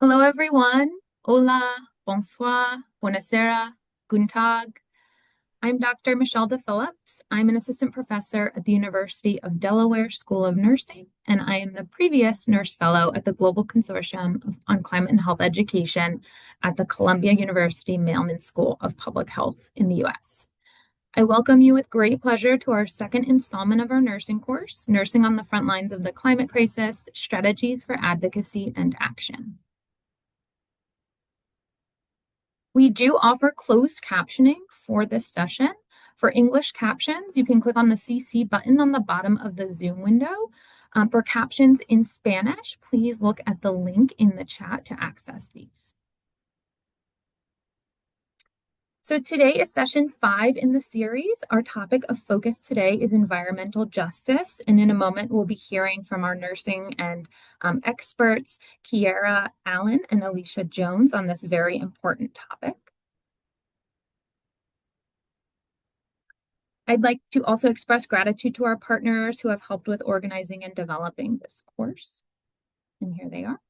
Hello, everyone. Hola, bonsoir, buonasera, guten Tag. I'm Dr. Michelle DePhillips. I'm an assistant professor at the University of Delaware School of Nursing, and I am the previous nurse fellow at the Global Consortium on Climate and Health Education at the Columbia University Mailman School of Public Health in the U.S. I welcome you with great pleasure to our second installment of our nursing course, Nursing on the Front Lines of the Climate Crisis, Strategies for Advocacy and Action. We do offer closed captioning for this session. For English captions, you can click on the CC button on the bottom of the Zoom window. For captions in Spanish, please look at the link in the chat to access these. So today is session 5 in the series. Our topic of focus today is environmental justice. And in a moment, we'll be hearing from our nursing and experts, Keara Allen and Alysha Jones, on this very important topic. I'd like to also express gratitude to our partners who have helped with organizing and developing this course. And here they are.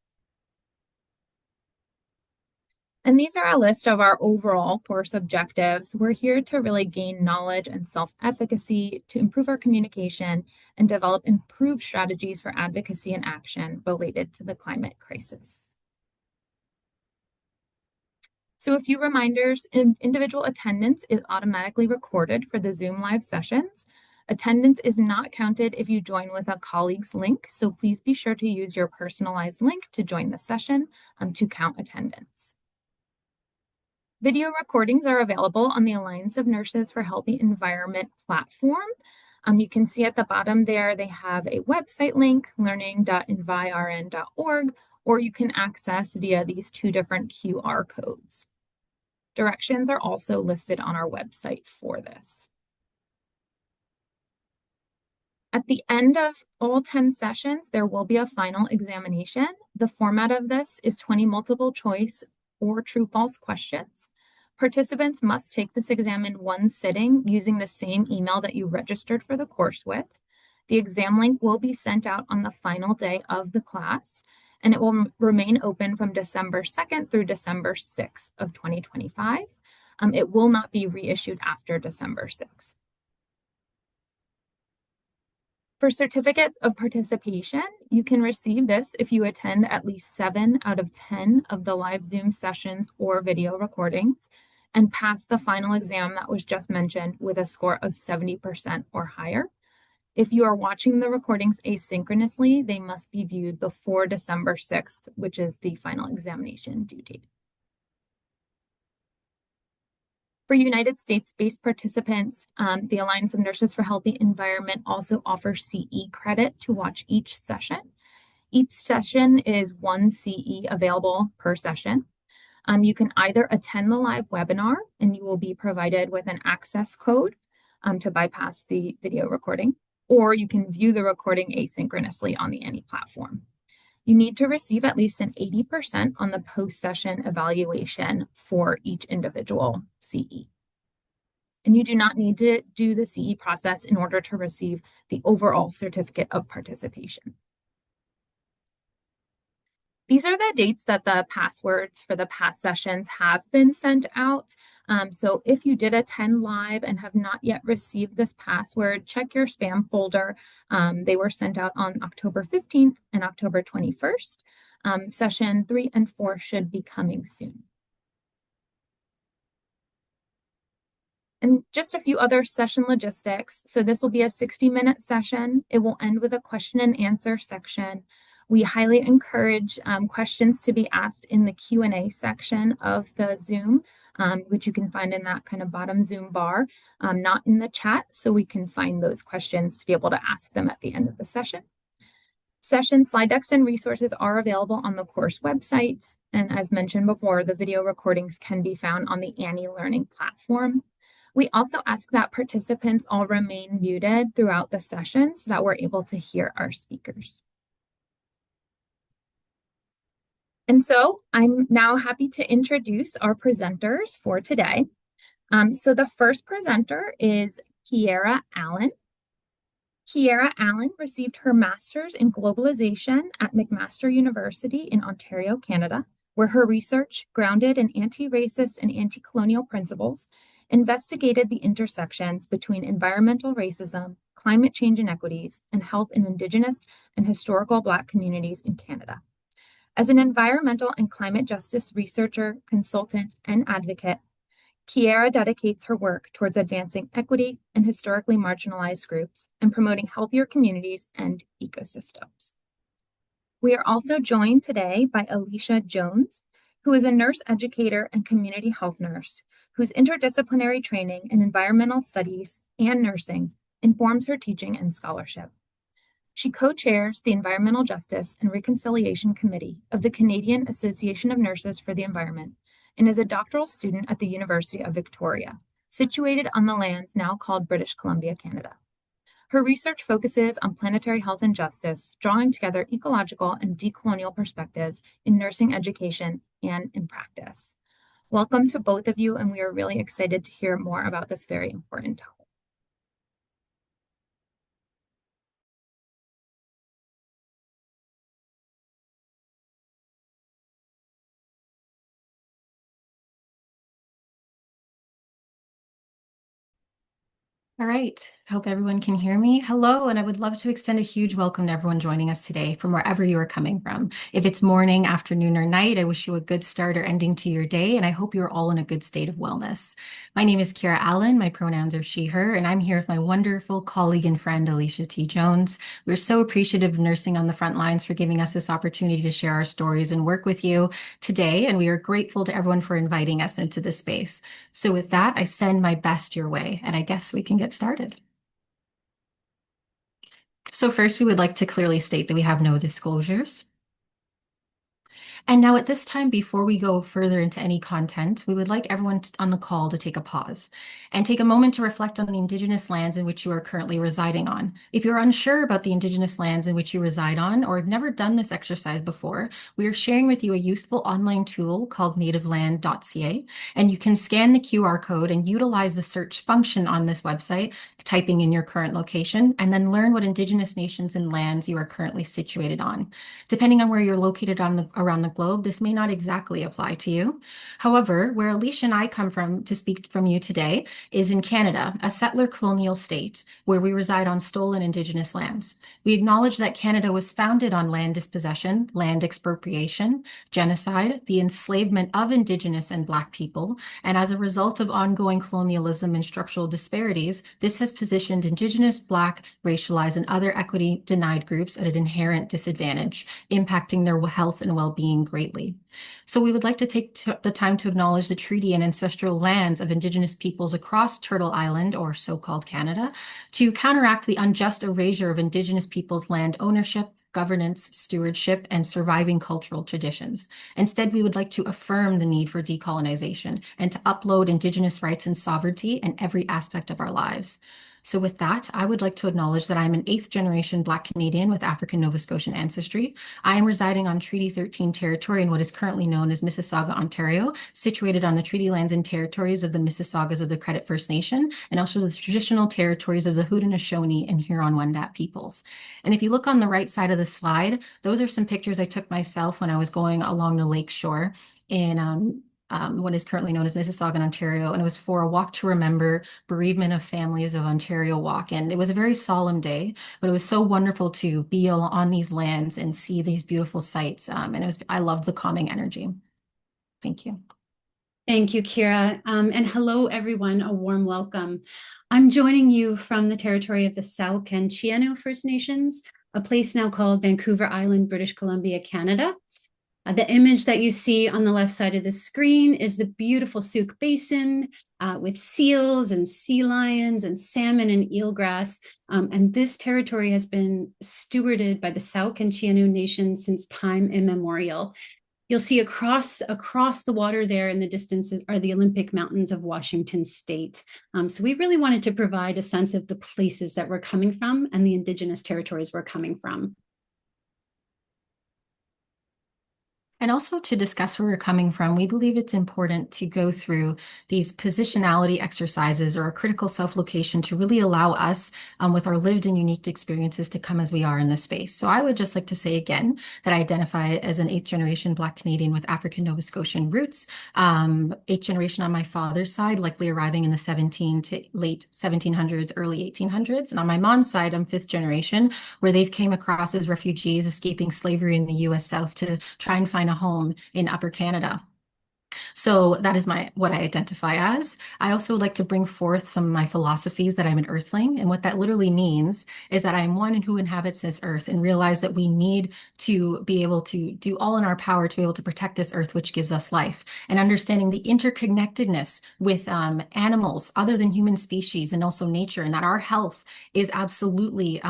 And these are a list of our overall course objectives. We're here to really gain knowledge and self-efficacy, to improve our communication, and develop improved strategies for advocacy and action related to the climate crisis. So a few reminders: individual attendance is automatically recorded for the Zoom live sessions. Attendance is not counted if you join with a colleague's link, so please be sure to use your personalized link to join the session to count attendance. Video recordings are available on the Alliance of Nurses for Healthy Environment platform. You can see at the bottom there, they have a website link, learning.envirn.org, or you can access via these two different QR codes. Directions are also listed on our website for this. At the end of all 10 sessions, there will be a final examination. The format of this is 20 multiple choice or true-false questions. Participants must take this exam in one sitting using the same email that you registered for the course with. The exam link will be sent out on the final day of the class, and it will remain open from December 2nd through December 6th of 2025. It will not be reissued after December 6th. For certificates of participation, you can receive this if you attend at least 7 out of 10 of the live Zoom sessions or video recordings and pass the final exam that was just mentioned with a score of 70% or higher. If you are watching the recordings asynchronously, they must be viewed before December 6th, which is the final examination due date. For United States-based participants, the Alliance of Nurses for Healthy Environment also offers CE credit to watch each session. Each session is 1 CE available per session. You can either attend the live webinar and you will be provided with an access code to bypass the video recording, or you can view the recording asynchronously on the ANI platform. You need to receive at least an 80% on the post-session evaluation for each individual CE. And you do not need to do the CE process in order to receive the overall certificate of participation. These are the dates that the passwords for the past sessions have been sent out. So if you did attend live and have not yet received this password, check your spam folder. They were sent out on October 15th and October 21st. Session 3 and 4 should be coming soon. And just a few other session logistics. So this will be a 60-minute session. It will end with a question and answer section. We highly encourage questions to be asked in the Q&A section of the Zoom, which you can find in that kind of bottom Zoom bar, not in the chat, so we can find those questions to be able to ask them at the end of the session. Session slide decks and resources are available on the course website. And as mentioned before, the video recordings can be found on the ANI Learning platform. We also ask that participants all remain muted throughout the session so that we're able to hear our speakers. And so I'm now happy to introduce our presenters for today. So the first presenter is Keara Allen. Keara Allen received her master's in globalization at McMaster University in Ontario, Canada. where her research, grounded in anti-racist and anti-colonial principles, investigated the intersections between environmental racism, climate change inequities, and health in Indigenous and historical Black communities in Canada. As an environmental and climate justice researcher, consultant, and advocate, Keara dedicates her work towards advancing equity in historically marginalized groups and promoting healthier communities and ecosystems. We are also joined today by Alysha Jones, who is a nurse educator and community health nurse, whose interdisciplinary training in environmental studies and nursing informs her teaching and scholarship. She co-chairs the Environmental Justice and Reconciliation Committee of the Canadian Association of Nurses for the Environment and is a doctoral student at the University of Victoria, situated on the lands now called British Columbia, Canada. Her research focuses on planetary health and justice, drawing together ecological and decolonial perspectives in nursing education and in practice. Welcome to both of you, and we are really excited to hear more about this very important topic. All right, I hope everyone can hear me. Hello, and I would love to extend a huge welcome to everyone joining us today from wherever you are coming from. If it's morning, afternoon, or night, I wish you a good start or ending to your day, and I hope you're all in a good state of wellness. My name is Keara Allen, my pronouns are she, her, and I'm here with my wonderful colleague and friend, Alysha T. Jones. We're so appreciative of Nursing on the Front Lines for giving us this opportunity to share our stories and work with you today, and we are grateful to everyone for inviting us into this space. So with that, I send my best your way, and I guess we can get started. So first, we would like to clearly state that we have no disclosures. And now at this time, before we go further into any content, we would like everyone on the call to take a pause and take a moment to reflect on the Indigenous lands in which you are currently residing on. If you're unsure about the Indigenous lands in which you reside on, or have never done this exercise before, we are sharing with you a useful online tool called nativeland.ca, and you can scan the QR code and utilize the search function on this website, typing in your current location, and then learn what Indigenous nations and lands you are currently situated on. Depending on where you're located around the globe, this may not exactly apply to you. However, where Alysha and I come from to speak from you today is in Canada, a settler colonial state where we reside on stolen Indigenous lands. We acknowledge that Canada was founded on land dispossession, land expropriation, genocide, the enslavement of Indigenous and Black people, and as a result of ongoing colonialism and structural disparities, this has positioned Indigenous, Black, racialized, and other equity denied groups at an inherent disadvantage, impacting their health and well-being greatly. So we would like to take the time to acknowledge the treaty and ancestral lands of Indigenous peoples across Turtle Island, or so-called Canada, to counteract the unjust erasure of Indigenous peoples' land ownership, governance, stewardship, and surviving cultural traditions. Instead, we would like to affirm the need for decolonization and to upload Indigenous rights and sovereignty in every aspect of our lives. So with that, I would like to acknowledge that I'm an 8th generation Black Canadian with African Nova Scotian ancestry. I am residing on Treaty 13 territory in what is currently known as Mississauga, Ontario, situated on the treaty lands and territories of the Mississaugas of the Credit First Nation, and also the traditional territories of the Haudenosaunee and Huron-Wendat peoples. And if you look on the right side of the slide, those are some pictures I took myself when I was going along the lake shore in what is currently known as Mississauga, Ontario, and it was for a walk to remember bereavement of families of Ontario walk. And it was a very solemn day, but it was so wonderful to be on these lands and see these beautiful sights. And I loved the calming energy. Thank you. Thank you, Keara. And hello, everyone. A warm welcome. I'm joining you from the territory of the Tsao-Kantchiyano First Nations, a place now called Vancouver Island, British Columbia, Canada. The image that you see on the left side of the screen is the beautiful Souk Basin with seals and sea lions and salmon and eelgrass. And this territory has been stewarded by the Tsao-Kantchiyano Nation since time immemorial. You'll see across the water there in the distance are the Olympic Mountains of Washington State. So we really wanted to provide a sense of the places that we're coming from and the Indigenous territories we're coming from. And also to discuss where we're coming from, we believe it's important to go through these positionality exercises or a critical self-location to really allow us, with our lived and unique experiences, to come as we are in this space. So I would just like to say again that I identify as an 8th generation Black Canadian with African Nova Scotian roots, 8th generation on my father's side, likely arriving in the late 1700s, early 1800s. And on my mom's side, I'm 5th generation, where they've came across as refugees escaping slavery in the US South to try and find a home in Upper Canada. So that is what I identify as. I also like to bring forth some of my philosophies that I'm an earthling. And what that literally means is that I'm one who inhabits this earth and realize that we need to be able to do all in our power to be able to protect this earth, which gives us life. And understanding the interconnectedness with animals other than human species and also nature, and that our health is absolutely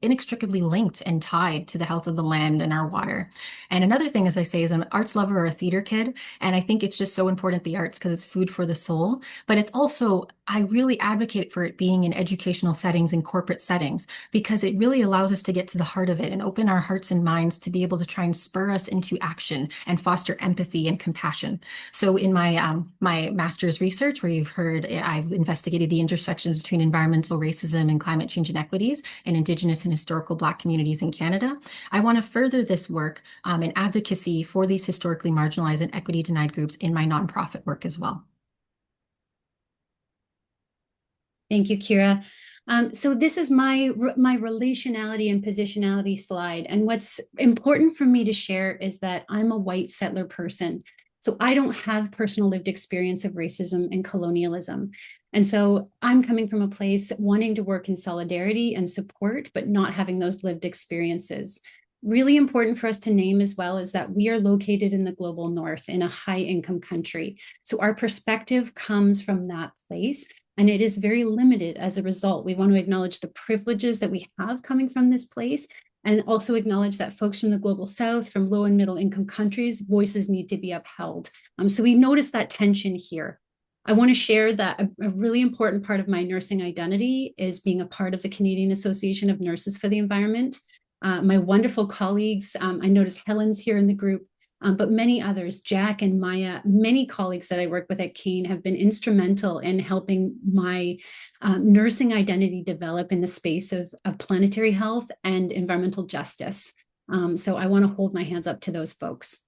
inextricably linked and tied to the health of the land and our water. And another thing, as I say, is I'm an arts lover or a theater kid. And I think it's just so important, the arts, because it's food for the soul. But it's also, I really advocate for it being in educational settings and corporate settings, because it really allows us to get to the heart of it and open our hearts and minds to be able to try and spur us into action and foster empathy and compassion. So in my master's research, where you've heard, I've investigated the intersections between environmental racism and climate change inequities in Indigenous and historical Black communities in Canada. I want to further this work and advocacy for these historically marginalized and equity denied groups in my nonprofit work as well. Thank you, Keara. So this is my relationality and positionality slide. And what's important for me to share is that I'm a white settler person. So I don't have personal lived experience of racism and colonialism. And so I'm coming from a place wanting to work in solidarity and support, but not having those lived experiences. Really important for us to name as well is that we are located in the global north in a high income country. So our perspective comes from that place, and it is very limited as a result. We want to acknowledge the privileges that we have coming from this place, and also acknowledge that folks from the global south, from low and middle income countries, voices need to be upheld. So we notice that tension here. I want to share that a really important part of my nursing identity is being a part of the Canadian Association of Nurses for the Environment. My wonderful colleagues, I notice Helen's here in the group, but many others, Jack and Maya, many colleagues that I work with at CANE have been instrumental in helping my nursing identity develop in the space of planetary health and environmental justice. So I want to hold my hands up to those folks.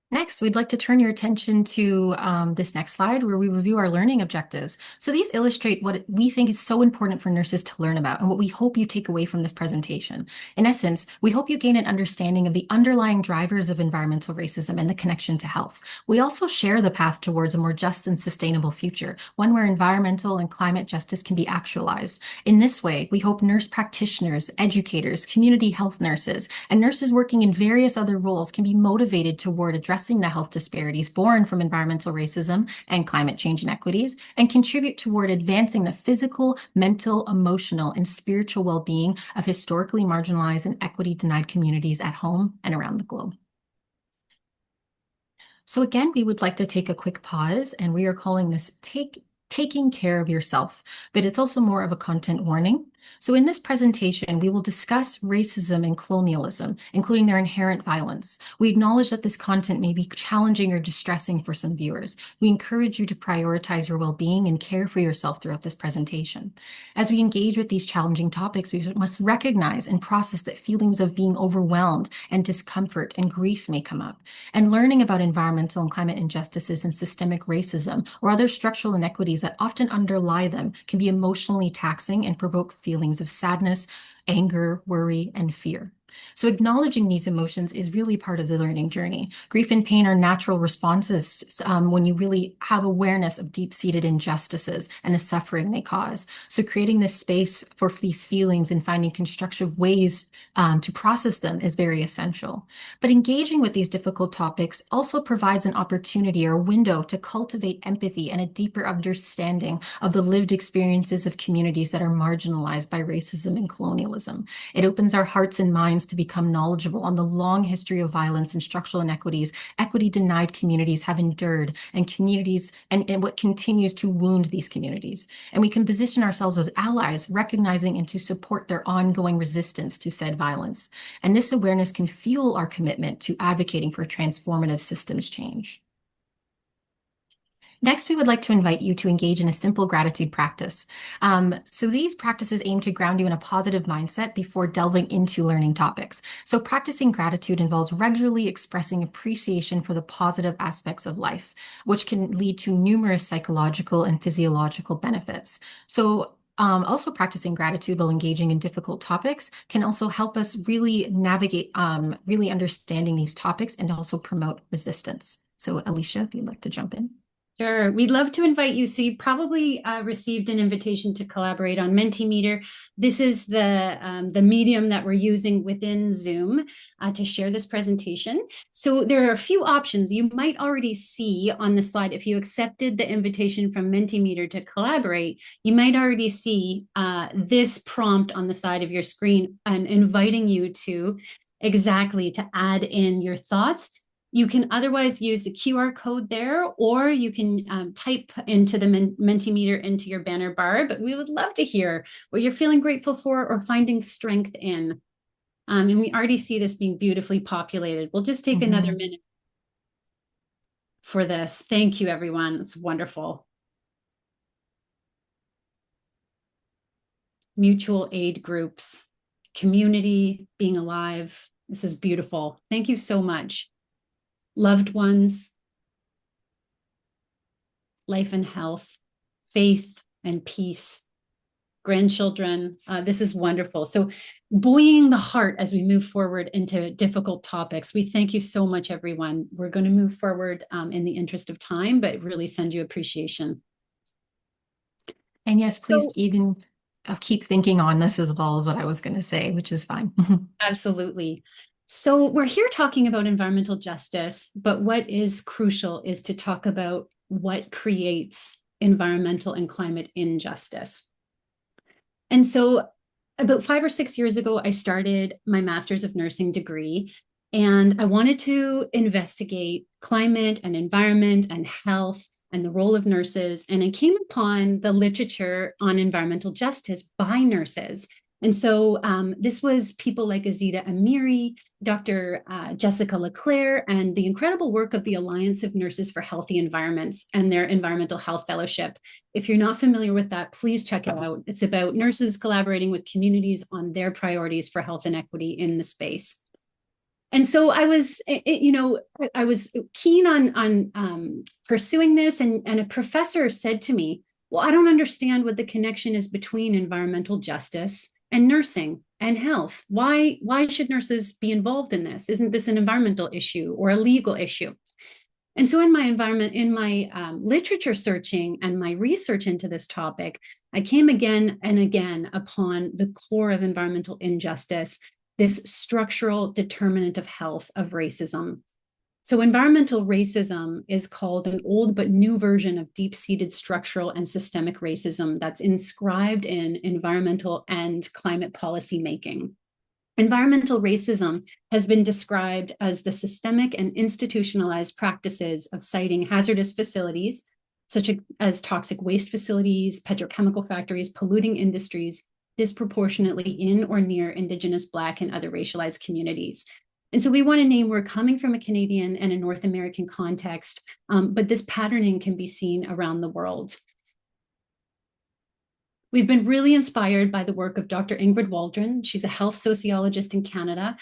Next, we'd like to turn your attention to this next slide, where we review our learning objectives. So these illustrate what we think is so important for nurses to learn about and what we hope you take away from this presentation. In essence, we hope you gain an understanding of the underlying drivers of environmental racism and the connection to health. We also share the path towards a more just and sustainable future, one where environmental and climate justice can be actualized. In this way, we hope nurse practitioners, educators, community health nurses, and nurses working in various other roles can be motivated toward addressing the health disparities born from environmental racism and climate change inequities, and contribute toward advancing the physical, mental, emotional, and spiritual well-being of historically marginalized and equity-denied communities at home and around the globe. So again, we would like to take a quick pause, and we are calling this taking care of yourself, but it's also more of a content warning. So in this presentation, we will discuss racism and colonialism, including their inherent violence. We acknowledge that this content may be challenging or distressing for some viewers. We encourage you to prioritize your well-being and care for yourself throughout this presentation. As we engage with these challenging topics, we must recognize and process that feelings of being overwhelmed and discomfort and grief may come up. And learning about environmental and climate injustices and systemic racism or other structural inequities that often underlie them can be emotionally taxing and provoke feelings of sadness, anger, worry, and fear. So acknowledging these emotions is really part of the learning journey. Grief and pain are natural responses when you really have awareness of deep-seated injustices and the suffering they cause. So creating this space for these feelings and finding constructive ways to process them is very essential. But engaging with these difficult topics also provides an opportunity or a window to cultivate empathy and a deeper understanding of the lived experiences of communities that are marginalized by racism and colonialism. It opens our hearts and minds to become knowledgeable on the long history of violence and structural inequities equity-denied communities have endured, and communities and what continues to wound these communities. And we can position ourselves as allies, recognizing and to support their ongoing resistance to said violence. And this awareness can fuel our commitment to advocating for transformative systems change. Next, we would like to invite you to engage in a simple gratitude practice. So these practices aim to ground you in a positive mindset before delving into learning topics. So practicing gratitude involves regularly expressing appreciation for the positive aspects of life, which can lead to numerous psychological and physiological benefits. So also practicing gratitude while engaging in difficult topics can also help us really navigate, really understanding these topics and also promote resistance. So Alysha, if you'd like to jump in. Sure. We'd love to invite you. So you probably received an invitation to collaborate on Mentimeter. This is the medium that we're using within Zoom to share this presentation. So there are a few options you might already see on the slide. If you accepted the invitation from Mentimeter to collaborate, you might already see this prompt on the side of your screen and inviting you to add in your thoughts. You can otherwise use the QR code there, or you can type into the Mentimeter into your banner bar, but we would love to hear what you're feeling grateful for or finding strength in. And we already see this being beautifully populated. We'll just take another minute for this. Thank you, everyone. It's wonderful. Mutual aid groups, community, being alive. This is beautiful. Thank you so much. Loved ones, life and health, faith and peace, grandchildren. This is wonderful. So buoying the heart as we move forward into difficult topics. We thank you so much, everyone. We're going to move forward in the interest of time, but really send you appreciation. And yes, please keep thinking on this as well as what I was going to say, which is fine. Absolutely. So we're here talking about environmental justice, but what is crucial is to talk about what creates environmental and climate injustice. And so about 5 or 6 years ago, I started my Master's of Nursing degree, and I wanted to investigate climate and environment and health and the role of nurses. And I came upon the literature on environmental justice by nurses. And so this was people like Azita Amiri, Dr. Jessica Leclerc, and the incredible work of the Alliance of Nurses for Healthy Environments and their Environmental Health Fellowship. If you're not familiar with that, please check it out. It's about nurses collaborating with communities on their priorities for health and equity in the space. And so I was, I was keen on pursuing this, and a professor said to me, well, I don't understand what the connection is between environmental justice and nursing and health. Why should nurses be involved in this? Isn't this an environmental issue or a legal issue? And so in my literature searching and my research into this topic, I came again and again upon the core of environmental injustice, this structural determinant of health of racism. So environmental racism is called an old but new version of deep-seated structural and systemic racism that's inscribed in environmental and climate policy making. Environmental racism has been described as the systemic and institutionalized practices of siting hazardous facilities, such as toxic waste facilities, petrochemical factories, polluting industries, disproportionately in or near Indigenous, Black, and other racialized communities. And so we want to name we're coming from a Canadian and a North American context, but this patterning can be seen around the world. We've been really inspired by the work of Dr. Ingrid Waldron. She's a health sociologist in Canada.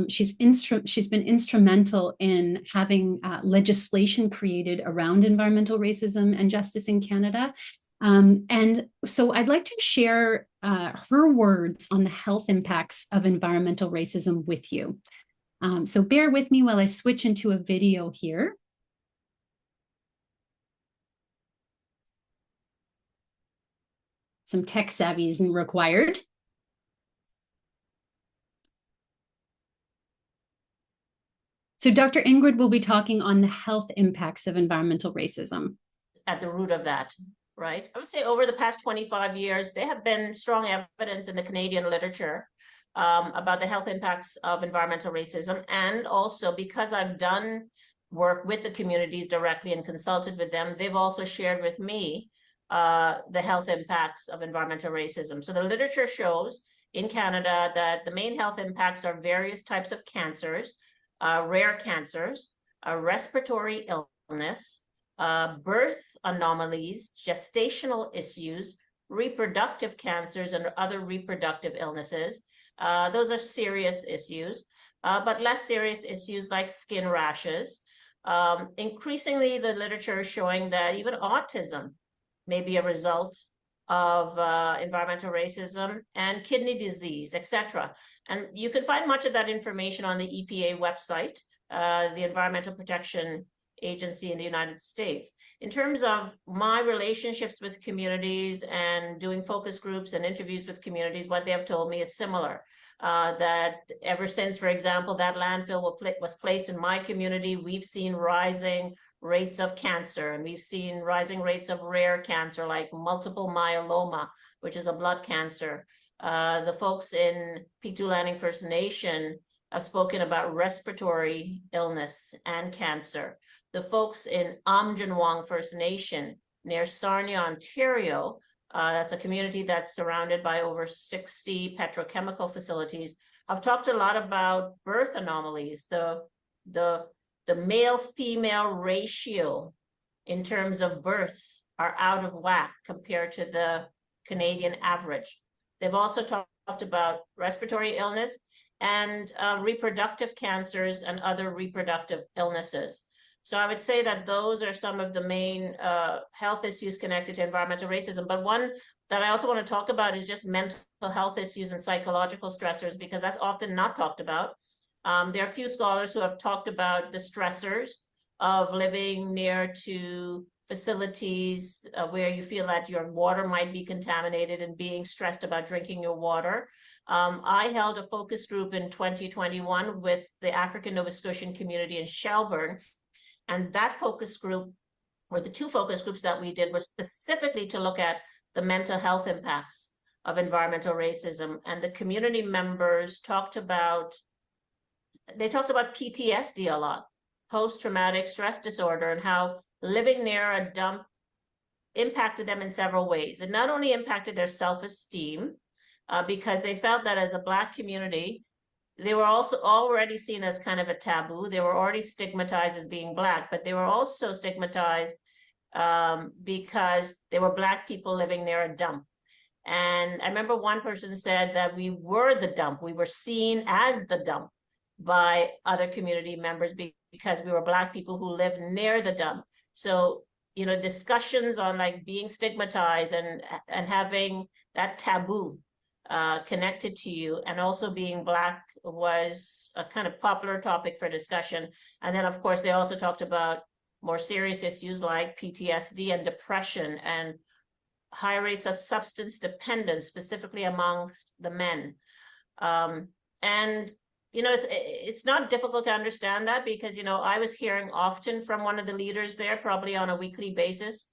She's been instrumental in having legislation created around environmental racism and justice in Canada. And so I'd like to share her words on the health impacts of environmental racism with you. So bear with me while I switch into a video here. Some tech savvy is required. So Dr. Ingrid will be talking on the health impacts of environmental racism. At the root of that, right? I would say over the past 25 years, there have been strong evidence in the Canadian literature about the health impacts of environmental racism. And also because I've done work with the communities directly and consulted with them, they've also shared with me the health impacts of environmental racism. So the literature shows in Canada that the main health impacts are various types of cancers, rare cancers, respiratory illness, birth anomalies, gestational issues, reproductive cancers, and other reproductive illnesses. Those are serious issues, but less serious issues like skin rashes. Increasingly, the literature is showing that even autism may be a result of environmental racism, and kidney disease, etc. And you can find much of that information on the EPA website, the Environmental Protection Agency in the United States. In terms of my relationships with communities and doing focus groups and interviews with communities, what they have told me is similar. That ever since, for example, that landfill was placed in my community, we've seen rising rates of cancer, and we've seen rising rates of rare cancer like multiple myeloma, which is a blood cancer. The folks in P2 Landing First Nation have spoken about respiratory illness and cancer. The folks in Amjinwang First Nation near Sarnia, Ontario, that's a community that's surrounded by over 60 petrochemical facilities, have talked a lot about birth anomalies, the male-female ratio in terms of births are out of whack compared to the Canadian average. They've also talked about respiratory illness and reproductive cancers and other reproductive illnesses. So I would say that those are some of the main health issues connected to environmental racism. But one that I also want to talk about is just mental health issues and psychological stressors, because that's often not talked about. There are a few scholars who have talked about the stressors of living near to facilities where you feel that your water might be contaminated and being stressed about drinking your water. I held a focus group in 2021 with the African Nova Scotian community in Shelburne. And that focus group, or the two focus groups that we did, were specifically to look at the mental health impacts of environmental racism. And the community members talked about PTSD a lot, post-traumatic stress disorder, and how living near a dump impacted them in several ways. It not only impacted their self-esteem, because they felt that as a Black community, they were also already seen as kind of a taboo. They were already stigmatized as being Black, but they were also stigmatized because they were Black people living near a dump. And I remember one person said that we were the dump. We were seen as the dump by other community members because we were Black people who lived near the dump. So, you know, discussions on like being stigmatized and having that taboo connected to you, and also being Black, was a kind of popular topic for discussion. And then, of course, they also talked about more serious issues like PTSD and depression and high rates of substance dependence, specifically amongst the men. And, you know, it's not difficult to understand that, because, you know, I was hearing often from one of the leaders there, probably on a weekly basis,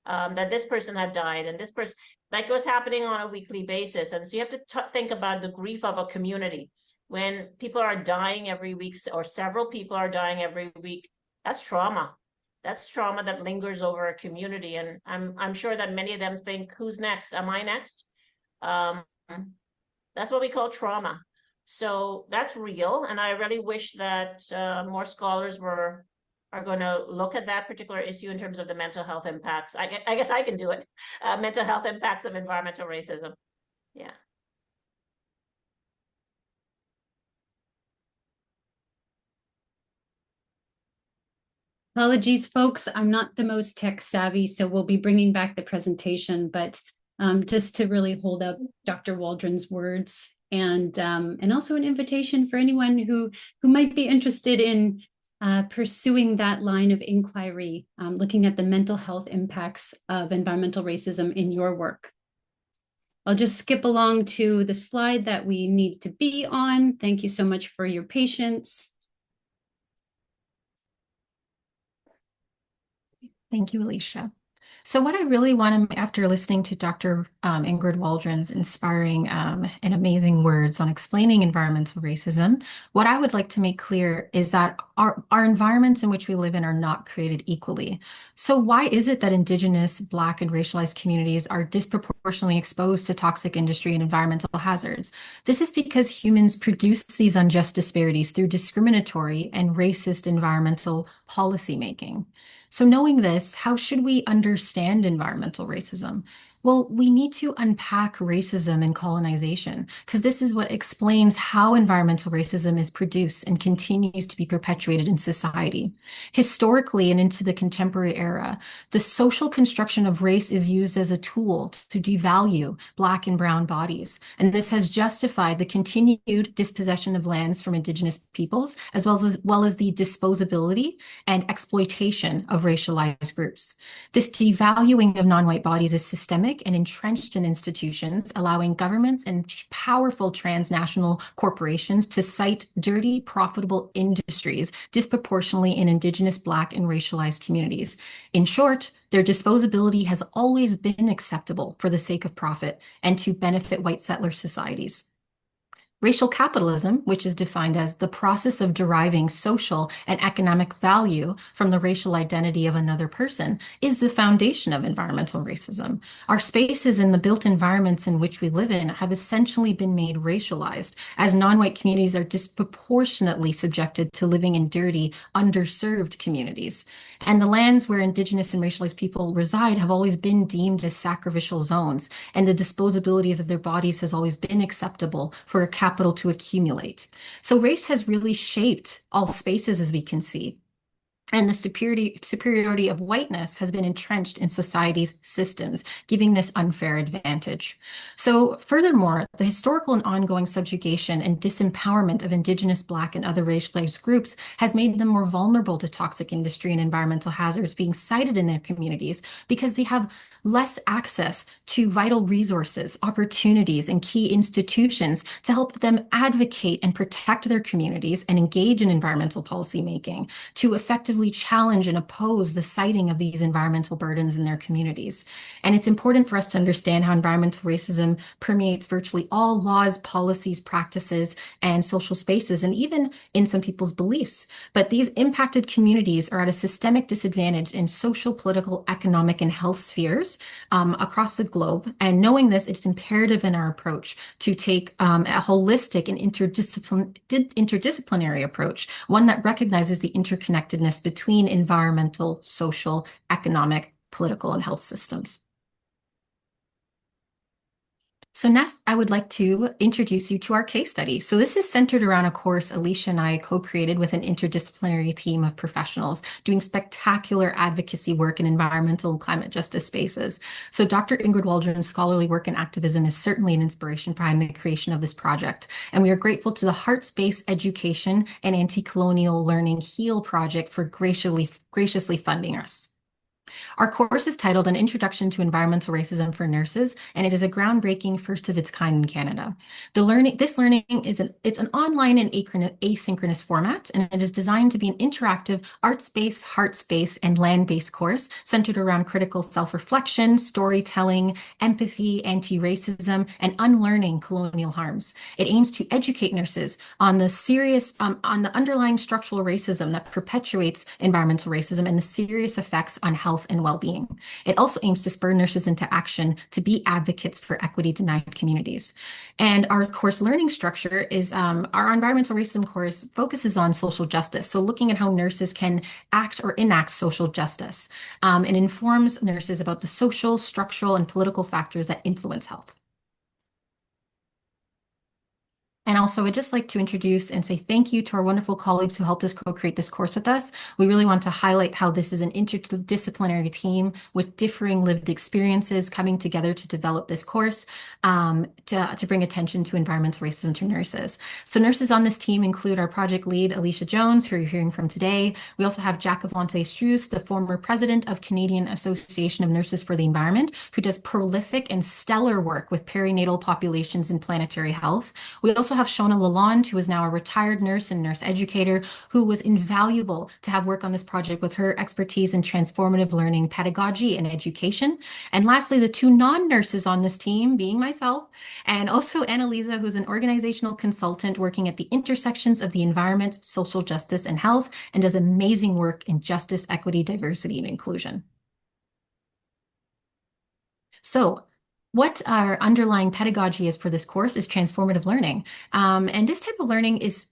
that this person had died and this person, like, it was happening on a weekly basis. And so you have to think about the grief of a community. When people are dying every week, or several people are dying every week, that's trauma. That's trauma that lingers over a community. And I'm sure that many of them think, who's next? Am I next? That's what we call trauma. So that's real. And I really wish that more scholars are going to look at that particular issue in terms of the mental health impacts. I guess I can do it. Mental health impacts of environmental racism. Yeah. Apologies, folks. I'm not the most tech savvy, so we'll be bringing back the presentation, but just to really hold up Dr. Waldron's words, and also an invitation for anyone who might be interested in pursuing that line of inquiry, looking at the mental health impacts of environmental racism in your work. I'll just skip along to the slide that we need to be on. Thank you so much for your patience. Thank you, Alysha. So what I really want to, after listening to Dr. Ingrid Waldron's inspiring and amazing words on explaining environmental racism, what I would like to make clear is that our environments in which we live in are not created equally. So why is it that Indigenous, Black, and racialized communities are disproportionately exposed to toxic industry and environmental hazards? This is because humans produce these unjust disparities through discriminatory and racist environmental policymaking. So knowing this, how should we understand environmental racism? Well, we need to unpack racism and colonization, because this is what explains how environmental racism is produced and continues to be perpetuated in society. Historically and into the contemporary era, the social construction of race is used as a tool to devalue Black and Brown bodies. And this has justified the continued dispossession of lands from Indigenous peoples, as well as the disposability and exploitation of racialized groups. This devaluing of non-white bodies is systemic and entrenched in institutions, allowing governments and powerful transnational corporations to cite dirty, profitable industries disproportionately in Indigenous, Black, and racialized communities. In short, their disposability has always been acceptable for the sake of profit and to benefit white settler societies. Racial capitalism, which is defined as the process of deriving social and economic value from the racial identity of another person, is the foundation of environmental racism. Our spaces and the built environments in which we live in have essentially been made racialized, as non-white communities are disproportionately subjected to living in dirty, underserved communities. And the lands where Indigenous and racialized people reside have always been deemed as sacrificial zones, and the disposabilities of their bodies has always been acceptable for a capital to accumulate. So race has really shaped all spaces, as we can see. And the superiority of whiteness has been entrenched in society's systems, giving this unfair advantage. So furthermore, the historical and ongoing subjugation and disempowerment of Indigenous, Black, and other racialized groups has made them more vulnerable to toxic industry and environmental hazards being cited in their communities because they have less access to vital resources, opportunities, and key institutions to help them advocate and protect their communities and engage in environmental policymaking to effectively challenge and oppose the citing of these environmental burdens in their communities. And it's important for us to understand how environmental racism permeates virtually all laws, policies, practices, and social spaces, and even in some people's beliefs. But these impacted communities are at a systemic disadvantage in social, political, economic, and health spheres across the globe. And knowing this, it's imperative in our approach to take a holistic and interdisciplinary approach, one that recognizes the interconnectedness between environmental, social, economic, political, and health systems. So next, I would like to introduce you to our case study. So this is centered around a course Alysha and I co-created with an interdisciplinary team of professionals doing spectacular advocacy work in environmental and climate justice spaces. So Dr. Ingrid Waldron's scholarly work and activism is certainly an inspiration behind the creation of this project. And we are grateful to the Heart Space Education and Anti-Colonial Learning HEAL project for graciously funding us. Our course is titled An Introduction to Environmental Racism for Nurses, and it is a groundbreaking first of its kind in Canada. This learning is an online and asynchronous format, and it is designed to be an interactive arts-based, heart-based, and land-based course centered around critical self-reflection, storytelling, empathy, anti-racism, and unlearning colonial harms. It aims to educate nurses on the underlying structural racism that perpetuates environmental racism and the serious effects on health and well-being. It also aims to spur nurses into action to be advocates for equity-denied communities. And our course learning structure is our environmental racism course focuses on social justice. So looking at how nurses can act or enact social justice and informs nurses about the social, structural, and political factors that influence health. And also, I'd just like to introduce and say thank you to our wonderful colleagues who helped us co-create this course with us. We really want to highlight how this is an interdisciplinary team with differing lived experiences coming together to develop this course to bring attention to environmental racism to nurses. So nurses on this team include our project lead, Alysha Jones, who you're hearing from today. We also have Jacqueline Struess, the former president of Canadian Association of Nurses for the Environment, who does prolific and stellar work with perinatal populations in planetary health. We also also have Shona Lalonde, who is now a retired nurse and nurse educator, who was invaluable to have work on this project with her expertise in transformative learning, pedagogy, and education. And lastly, the two non-nurses on this team, being myself, and also Annalisa, who's an organizational consultant working at the intersections of the environment, social justice, and health, and does amazing work in justice, equity, diversity, and inclusion. So what our underlying pedagogy is for this course is transformative learning. And this type of learning is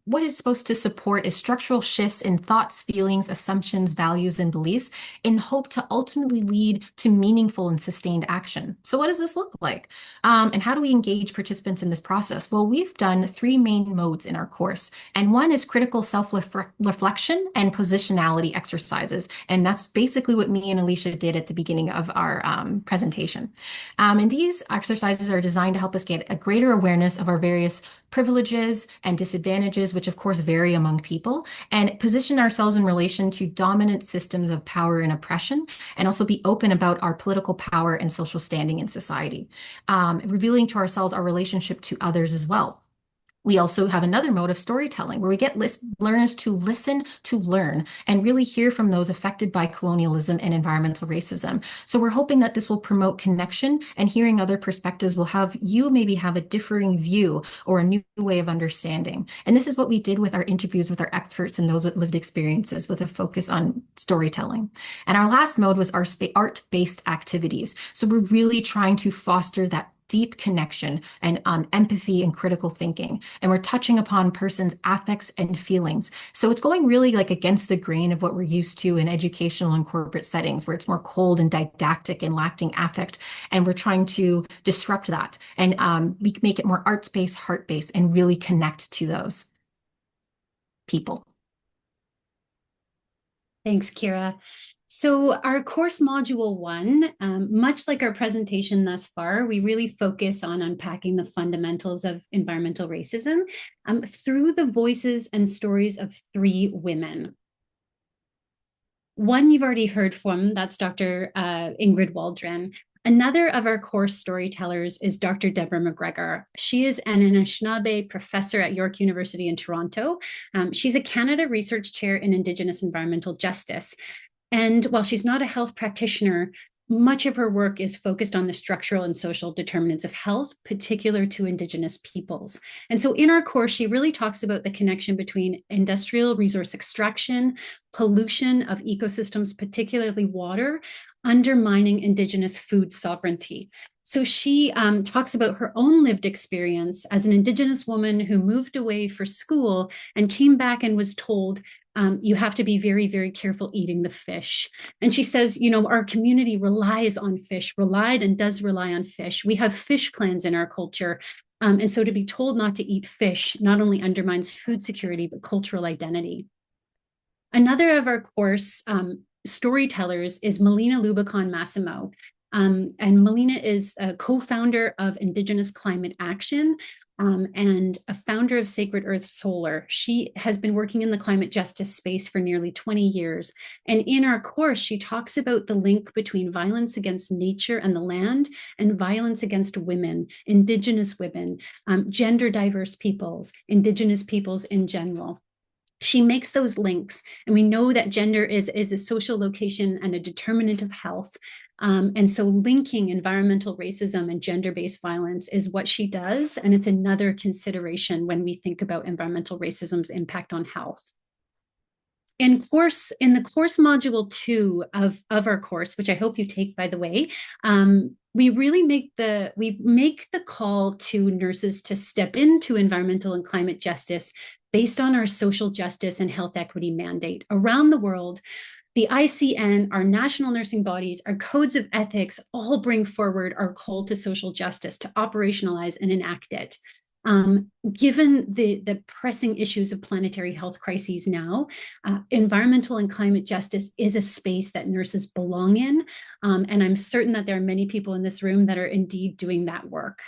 what it's supposed to support is structural shifts in thoughts, feelings, assumptions, values, and beliefs in hope to ultimately lead to meaningful and sustained action. So what does this look like? And how do we engage participants in this process? Well, we've done three main modes in our course, and one is critical self-reflection and positionality exercises. And that's basically what me and Alysha did at the beginning of our presentation. And these exercises are designed to help us get a greater awareness of our various privileges and disadvantages, which of course vary among people, and position ourselves in relation to dominant systems of power and oppression, and also be open about our political power and social standing in society, revealing to ourselves our relationship to others as well. We also have another mode of storytelling where we get learners to listen to learn and really hear from those affected by colonialism and environmental racism. So we're hoping that this will promote connection, and hearing other perspectives will have you maybe have a differing view or a new way of understanding. And this is what we did with our interviews with our experts and those with lived experiences, with a focus on storytelling. And our last mode was our art-based activities. So we're really trying to foster that deep connection and empathy and critical thinking. And we're touching upon persons' affects and feelings. So it's going really like against the grain of what we're used to in educational and corporate settings, where it's more cold and didactic and lacking affect. And we're trying to disrupt that and we make it more arts-based, heart-based, and really connect to those people. Thanks, Keara. So our course module 1, much like our presentation thus far, we really focus on unpacking the fundamentals of environmental racism through the voices and stories of 3 women. One you've already heard from, that's Dr. Ingrid Waldron. Another of our course storytellers is Dr. Deborah McGregor. She is an Anishinaabe professor at York University in Toronto. She's a Canada Research Chair in Indigenous Environmental Justice. And while she's not a health practitioner, much of her work is focused on the structural and social determinants of health, particular to Indigenous peoples. And so in our course, she really talks about the connection between industrial resource extraction, pollution of ecosystems, particularly water, undermining Indigenous food sovereignty. So she talks about her own lived experience as an Indigenous woman who moved away for school and came back and was told, you have to be very, very careful eating the fish. And she says, you know, our community relies on fish, relied and does rely on fish. We have fish clans in our culture. And so to be told not to eat fish not only undermines food security, but cultural identity. Another of our course storytellers is Melina Lubicon Massimo. And Melina is a co-founder of Indigenous Climate Action and a founder of Sacred Earth Solar. She has been working in the climate justice space for nearly 20 years. And in our course, she talks about the link between violence against nature and the land and violence against women, Indigenous women, gender diverse peoples, Indigenous peoples in general. She makes those links, and we know that gender is a social location and a determinant of health. And so linking environmental racism and gender-based violence is what she does, and it's another consideration when we think about environmental racism's impact on health. In the course module 2 of our course, which I hope you take, by the way, we really make the call to nurses to step into environmental and climate justice based on our social justice and health equity mandate. Around the world, the ICN, our national nursing bodies, our codes of ethics all bring forward our call to social justice, to operationalize and enact it. Given the pressing issues of planetary health crises now, environmental and climate justice is a space that nurses belong in. And I'm certain that there are many people in this room that are indeed doing that work.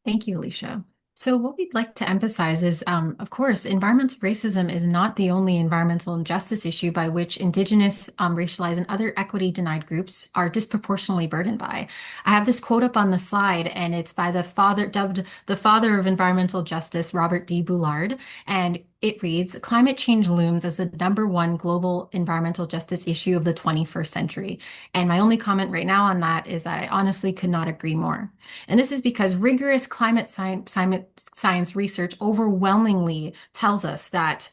Thank you, Alysha. So what we'd like to emphasize is, of course, environmental racism is not the only environmental injustice issue by which Indigenous, racialized, and other equity denied groups are disproportionately burdened by. I have this quote up on the slide, and it's by the father, dubbed the father of environmental justice, Robert D. Boulard, and it reads, "Climate change looms as the #1 global environmental justice issue of the 21st century." And my only comment right now on that is that I honestly could not agree more. And this is because rigorous climate science research overwhelmingly tells us that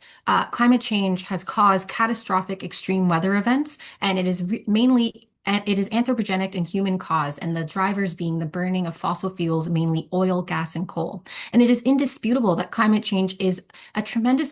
climate change has caused catastrophic extreme weather events, and it is mainly it is anthropogenic and human caused, and the drivers being the burning of fossil fuels, mainly oil, gas, and coal. And it is indisputable that climate change is a tremendous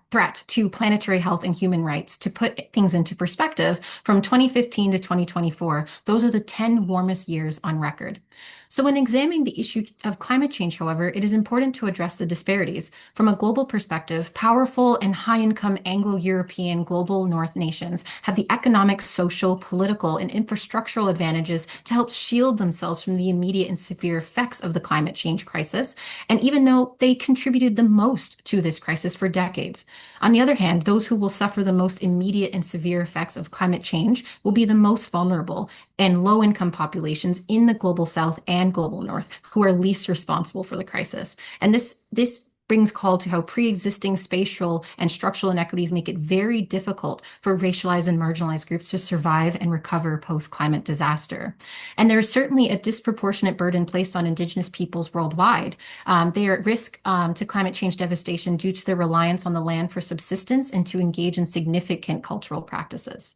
threat to planetary health and human rights. To put things into perspective, from 2015 to 2024, those are the 10 warmest years on record. So when examining the issue of climate change, however, it is important to address the disparities. From a global perspective, powerful and high-income Anglo-European global North nations have the economic, social, political, and infrastructural advantages to help shield themselves from the immediate and severe effects of the climate change crisis, and even though they contributed the most to this crisis for decades. On the other hand, those who will suffer the most immediate and severe effects of climate change will be the most vulnerable, and low-income populations in the global South and global North who are least responsible for the crisis. And this brings call to how pre-existing spatial and structural inequities make it very difficult for racialized and marginalized groups to survive and recover post-climate disaster. And there is certainly a disproportionate burden placed on Indigenous peoples worldwide. They are at risk to climate change devastation due to their reliance on the land for subsistence and to engage in significant cultural practices.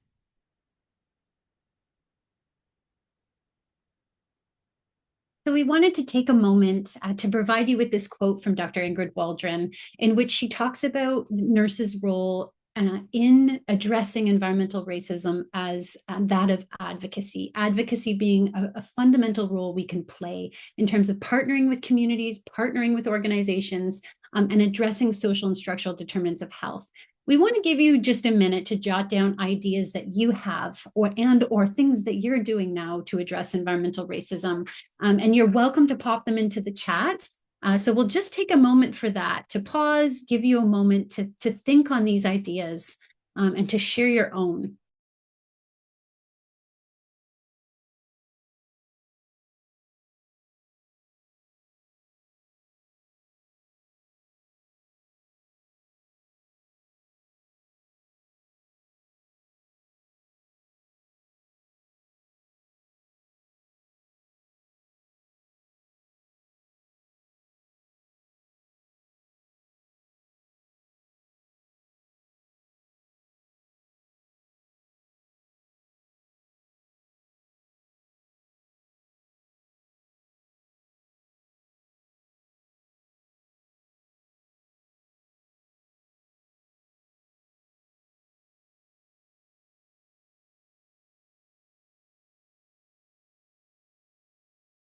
So we wanted to take a moment to provide you with this quote from Dr. Ingrid Waldron, in which she talks about nurses' role in addressing environmental racism as that of advocacy. Advocacy being a fundamental role we can play in terms of partnering with communities, partnering with organizations, and addressing social and structural determinants of health. We want to give you just a minute to jot down ideas that you have or things that you're doing now to address environmental racism. And you're welcome to pop them into the chat. So we'll just take a moment for that, to pause, give you a moment to think on these ideas and to share your own.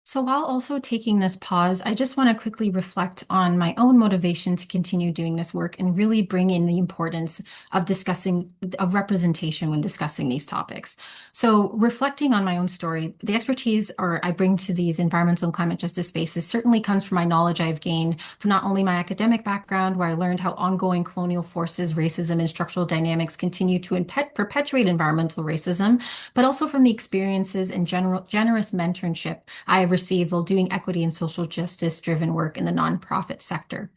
So while also taking this pause, I just want to quickly reflect on my own motivation to continue doing this work and really bring in the importance of representation when discussing these topics. So reflecting on my own story, the expertise I bring to these environmental and climate justice spaces certainly comes from my knowledge I've gained from not only my academic background, where I learned how ongoing colonial forces, racism, and structural dynamics continue to perpetuate environmental racism, but also from the experiences and generous mentorship I have received while doing equity and social justice driven work in the nonprofit sector.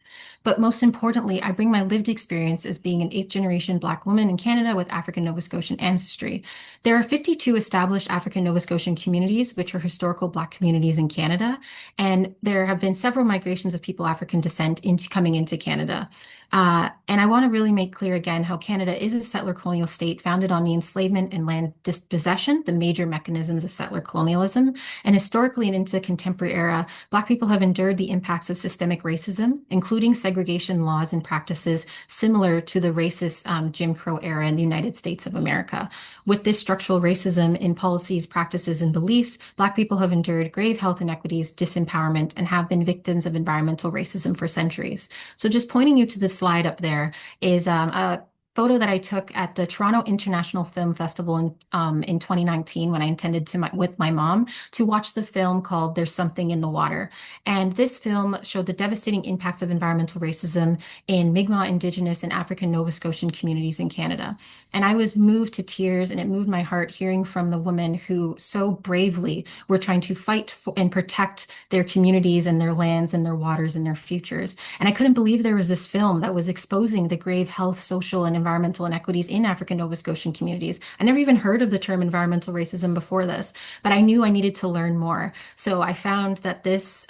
But most importantly, I bring my lived experience as being an 8th-generation Black woman in Canada with African Nova Scotian ancestry. There are 52 established African Nova Scotian communities, which are historical Black communities in Canada, and there have been several migrations of people African descent coming into Canada. And I want to really make clear again how Canada is a settler colonial state founded on the enslavement and land dispossession, the major mechanisms of settler colonialism. And historically and into the contemporary era, Black people have endured the impacts of systemic racism, including segregation laws and practices similar to the racist Jim Crow era in the United States of America. With this structural racism in policies, practices, and beliefs, Black people have endured grave health inequities, disempowerment, and have been victims of environmental racism for centuries. So just pointing you to the slide up there is a photo that I took at the Toronto International Film Festival in 2019 when I intended to with my mom to watch the film called There's Something in the Water. And this film showed the devastating impacts of environmental racism in Mi'kmaq, Indigenous, and African Nova Scotian communities in Canada. And I was moved to tears, and it moved my heart hearing from the women who so bravely were trying to fight for and protect their communities and their lands and their waters and their futures. And I couldn't believe there was this film that was exposing the grave health, social, and environmental inequities in African Nova Scotian communities. I never even heard of the term environmental racism before this, but I knew I needed to learn more. So I found that this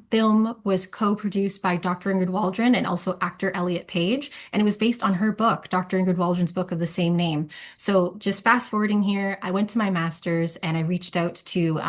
film was co-produced by Dr. Ingrid Waldron and also actor Elliot Page, and it was based on her book, Dr. Ingrid Waldron's book of the same name. So just fast forwarding here, I went to my master's and I reached out to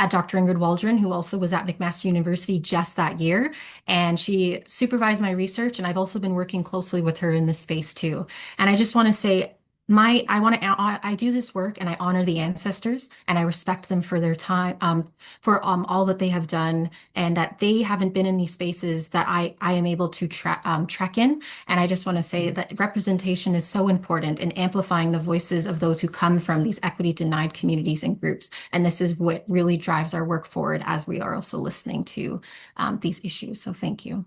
at Dr. Ingrid Waldron, who also was at McMaster University just that year. And she supervised my research, and I've also been working closely with her in this space too. And I just want to say, I do this work and I honor the ancestors and I respect them for their time, for all that they have done, and that they haven't been in these spaces that I am able to trek in. And I just want to say that representation is so important in amplifying the voices of those who come from these equity denied communities and groups. And this is what really drives our work forward as we are also listening to these issues. So thank you.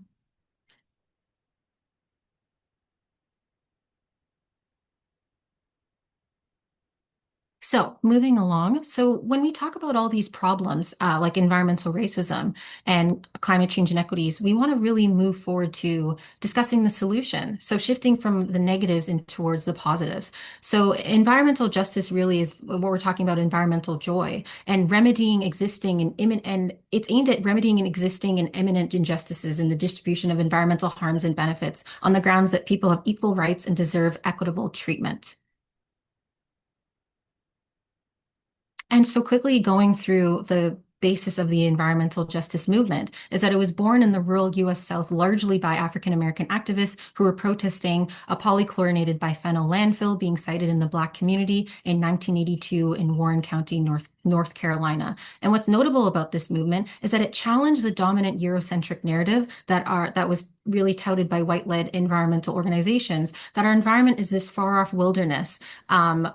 So moving along, so when we talk about all these problems like environmental racism and climate change inequities, we want to really move forward to discussing the solution. So shifting from the negatives in towards the positives. So environmental justice really is what we're talking about, environmental joy and remedying existing and it's aimed at remedying existing and imminent injustices in the distribution of environmental harms and benefits on the grounds that people have equal rights and deserve equitable treatment. And so quickly going through the basis of the environmental justice movement is that it was born in the rural U.S. South largely by African-American activists who were protesting a polychlorinated biphenyl landfill being sited in the Black community in 1982 in Warren County, North Carolina. And what's notable about this movement is that it challenged the dominant Eurocentric narrative that was really touted by white-led environmental organizations, that our environment is this far-off wilderness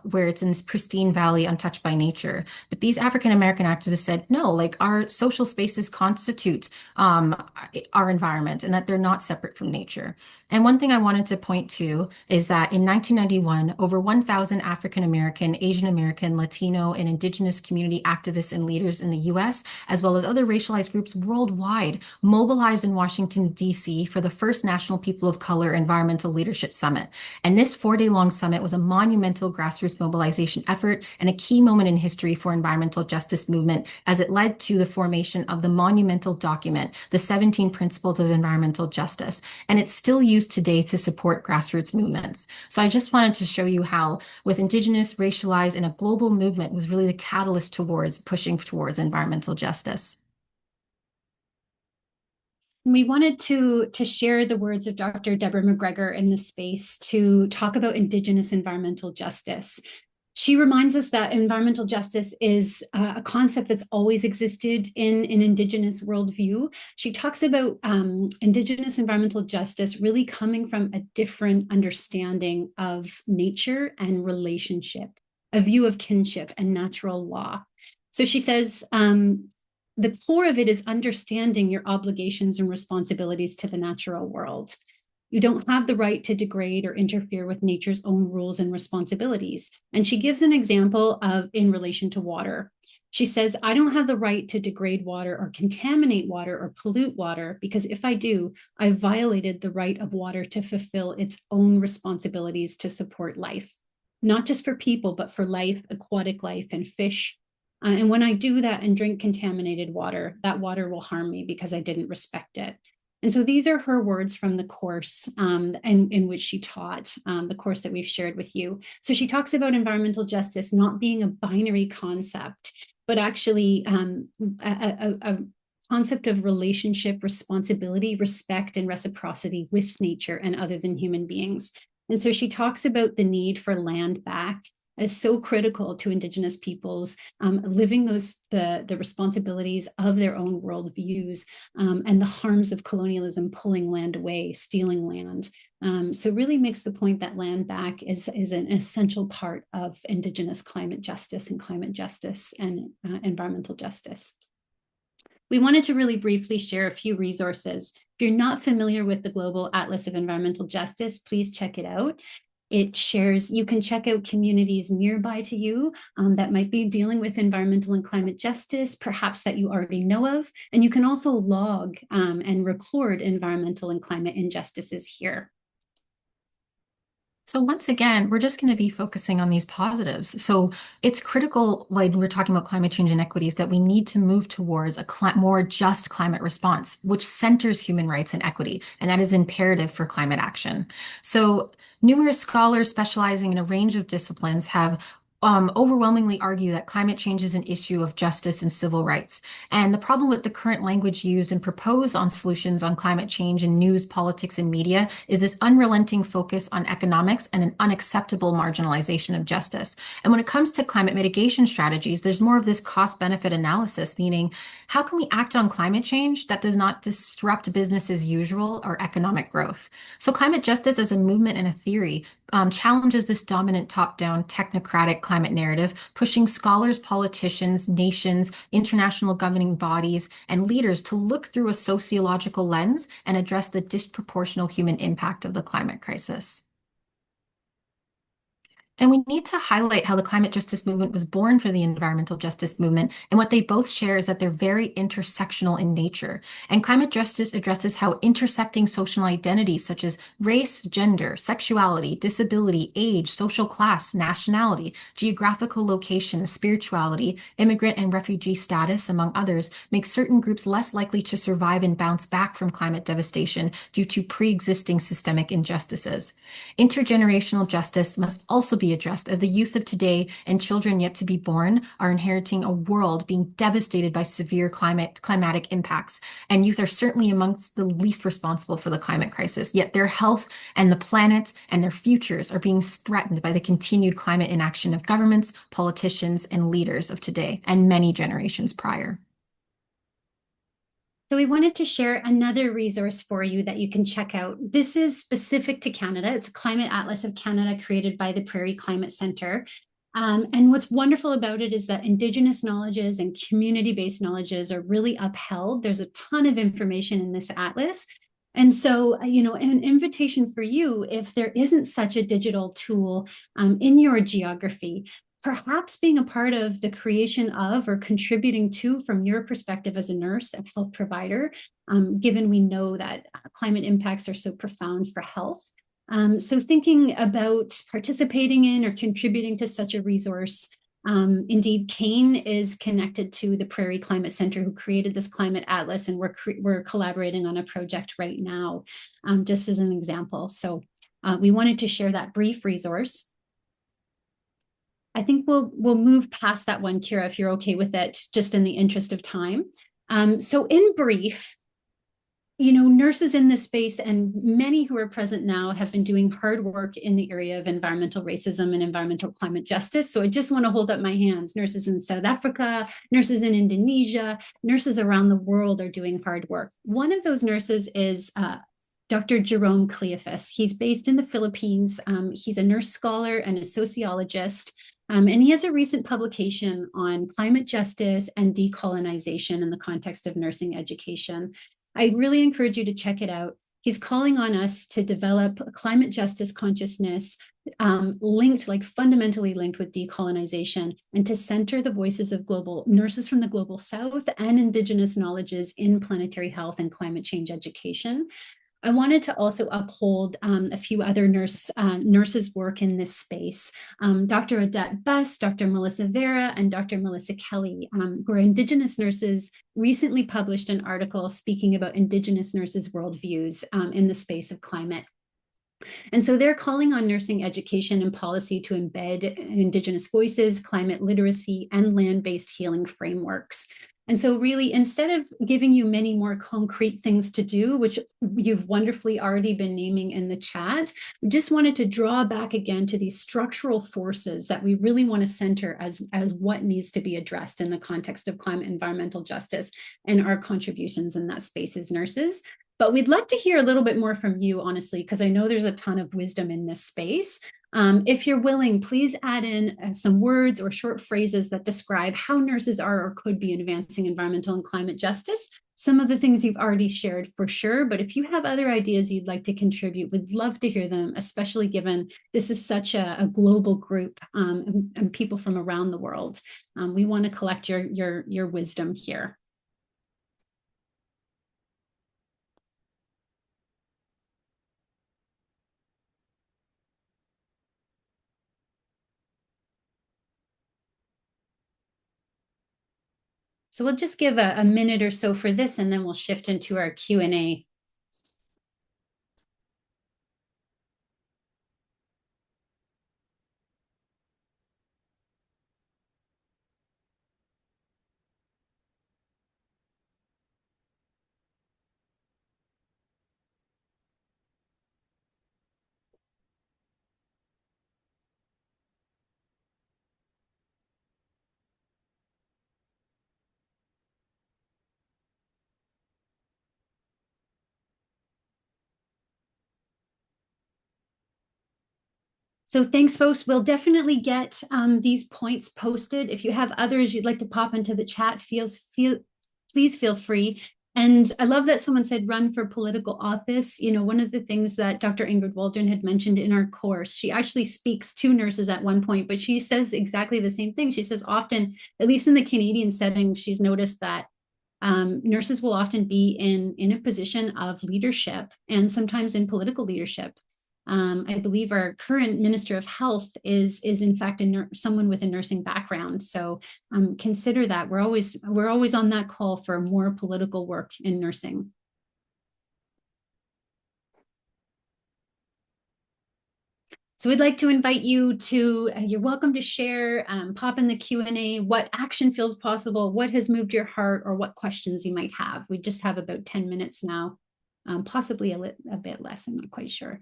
where it's in this pristine valley untouched by nature. But these African-American activists said, no, like our social spaces constitute our environment and that they're not separate from nature. And one thing I wanted to point to is that in 1991, over 1,000 African-American, Asian-American, Latino, and Indigenous community activists and leaders in the U.S., as well as other racialized groups worldwide, mobilized in Washington, D.C. for the first National People of Color Environmental Leadership Summit. And this 4-day-long summit was a monumental grassroots mobilization effort and a key moment in history for environmental justice movement as it led to the formation of the monumental document, the 17 Principles of Environmental Justice. And it's still used today to support grassroots movements. So I just wanted to show you how with Indigenous, racialized, and a global movement was really the catalyst towards pushing towards environmental justice. We wanted to share the words of Dr. Deborah McGregor in this space to talk about Indigenous environmental justice. She reminds us that environmental justice is a concept that's always existed in an Indigenous worldview. She talks about Indigenous environmental justice really coming from a different understanding of nature and relationship, a view of kinship and natural law. So she says, the core of it is understanding your obligations and responsibilities to the natural world. You don't have the right to degrade or interfere with nature's own rules and responsibilities. And she gives an example of in relation to water. She says, I don't have the right to degrade water or contaminate water or pollute water, because if I do, I've violated the right of water to fulfill its own responsibilities to support life, not just for people, but for life, aquatic life, and fish. And when I do that and drink contaminated water, that water will harm me because I didn't respect it. And so these are her words from the course in which she taught, the course that we've shared with you. So she talks about environmental justice not being a binary concept, but actually a concept of relationship, responsibility, respect, and reciprocity with nature and other than human beings. And so she talks about the need for land back is so critical to Indigenous peoples living the responsibilities of their own worldviews and the harms of colonialism pulling land away, stealing land. So really makes the point that land back is an essential part of Indigenous climate justice and environmental justice. We wanted to really briefly share a few resources. If you're not familiar with the Global Atlas of Environmental Justice, please check it out. It shares, you can check out communities nearby to you that might be dealing with environmental and climate justice, perhaps that you already know of. And you can also log and record environmental and climate injustices here. So once again, we're just going to be focusing on these positives. So it's critical when we're talking about climate change inequities that we need to move towards a more just climate response, which centers human rights and equity, and that is imperative for climate action. So numerous scholars specializing in a range of disciplines have overwhelmingly argue that climate change is an issue of justice and civil rights. And the problem with the current language used and proposed on solutions on climate change in news, politics, and media is this unrelenting focus on economics and an unacceptable marginalization of justice. And when it comes to climate mitigation strategies, there's more of this cost-benefit analysis, meaning how can we act on climate change that does not disrupt business as usual or economic growth? So climate justice as a movement and a theory challenges this dominant top-down technocratic climate narrative, pushing scholars, politicians, nations, international governing bodies, and leaders to look through a sociological lens and address the disproportional human impact of the climate crisis. And we need to highlight how the climate justice movement was born for the environmental justice movement. And what they both share is that they're very intersectional in nature. And climate justice addresses how intersecting social identities such as race, gender, sexuality, disability, age, social class, nationality, geographical location, spirituality, immigrant and refugee status, among others, make certain groups less likely to survive and bounce back from climate devastation due to pre-existing systemic injustices. Intergenerational justice must also be addressed, as the youth of today and children yet to be born are inheriting a world being devastated by severe climatic impacts. And youth are certainly amongst the least responsible for the climate crisis, yet their health and the planet and their futures are being threatened by the continued climate inaction of governments, politicians, and leaders of today and many generations prior. So we wanted to share another resource for you that you can check out. This is specific to Canada. It's a Climate Atlas of Canada created by the Prairie Climate Centre. And what's wonderful about it is that Indigenous knowledges and community-based knowledges are really upheld. There's a ton of information in this atlas. And so, you know, an invitation for you, if there isn't such a digital tool in your geography, perhaps being a part of the creation of or contributing to, from your perspective as a nurse and health provider, given we know that climate impacts are so profound for health. So thinking about participating in or contributing to such a resource. Indeed, Kane is connected to the Prairie Climate Centre, who created this climate atlas, and we're collaborating on a project right now, just as an example. So we wanted to share that brief resource. I think we'll move past that one, Keara, if you're okay with it, just in the interest of time. So in brief, you know, nurses in this space and many who are present now have been doing hard work in the area of environmental racism and environmental climate justice. So I just want to hold up my hands. Nurses in South Africa, nurses in Indonesia, nurses around the world are doing hard work. One of those nurses is Dr. Jerome Cleophas. He's based in the Philippines. He's a nurse scholar and a sociologist. And he has a recent publication on climate justice and decolonization in the context of nursing education. I really encourage you to check it out. He's calling on us to develop a climate justice consciousness fundamentally linked with decolonization, and to center the voices of global nurses from the global South and Indigenous knowledges in planetary health and climate change education. I wanted to also uphold a few other nurses' work in this space. Dr. Odette Best, Dr. Melissa Vera, and Dr. Melissa Kelly, who are Indigenous nurses, recently published an article speaking about Indigenous nurses' worldviews in the space of climate. And so they're calling on nursing education and policy to embed Indigenous voices, climate literacy, and land-based healing frameworks. And so really, instead of giving you many more concrete things to do, which you've wonderfully already been naming in the chat, we just wanted to draw back again to these structural forces that we really want to center as what needs to be addressed in the context of climate environmental justice and our contributions in that space as nurses. But we'd love to hear a little bit more from you, honestly, because I know there's a ton of wisdom in this space. If you're willing, please add in some words or short phrases that describe how nurses are or could be advancing environmental and climate justice. Some of the things you've already shared for sure, but if you have other ideas you'd like to contribute, we'd love to hear them, especially given this is such a global group and people from around the world. We want to collect your wisdom here. So we'll just give a minute or so for this, and then we'll shift into our Q&A. So thanks, folks. We'll definitely get these points posted. If you have others you'd like to pop into the chat, please feel free. And I love that someone said run for political office. You know, one of the things that Dr. Ingrid Waldron had mentioned in our course, she actually speaks to nurses at one point, but she says exactly the same thing. She says often, at least in the Canadian setting, she's noticed that nurses will often be in a position of leadership and sometimes in political leadership. I believe our current Minister of Health is in fact someone with a nursing background. So consider that we're always on that call for more political work in nursing. So we'd like to invite you to, you're welcome to share, pop in the Q&A, what action feels possible, what has moved your heart, or what questions you might have. We just have about 10 minutes now, possibly a bit less, I'm not quite sure.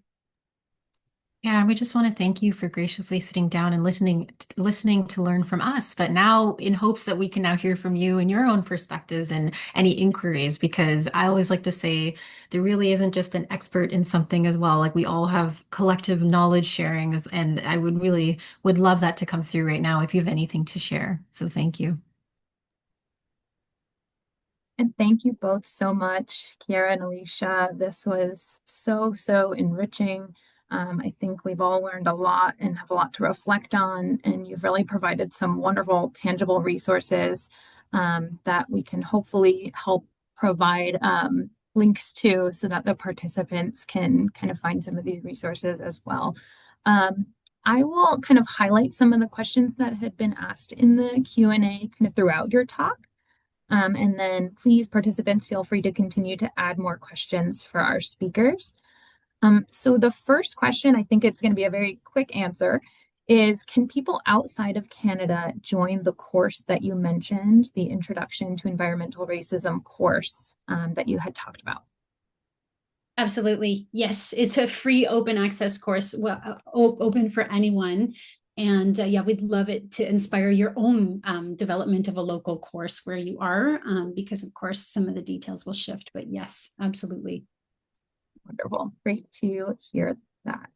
Yeah, we just want to thank you for graciously sitting down and listening to learn from us, but now in hopes that we can now hear from you and your own perspectives and any inquiries, because I always like to say there really isn't just an expert in something as well. Like we all have collective knowledge sharing, and I would love that to come through right now if you have anything to share. So thank you. And thank you both so much, Keara and Alysha. This was so enriching. I think we've all learned a lot and have a lot to reflect on, and you've really provided some wonderful, tangible resources that we can hopefully help provide links to so that the participants can kind of find some of these resources as well. I will kind of highlight some of the questions that had been asked in the Q&A kind of throughout your talk. And then please, participants, feel free to continue to add more questions for our speakers. So the first question, I think it's going to be a very quick answer, is can people outside of Canada join the course that you mentioned, the Introduction to Environmental Racism course that you had talked about? Absolutely. Yes, it's a free open access course, open for anyone. And yeah, we'd love it to inspire your own development of a local course where you are, because of course, some of the details will shift, but yes, absolutely. Wonderful. Great to hear that.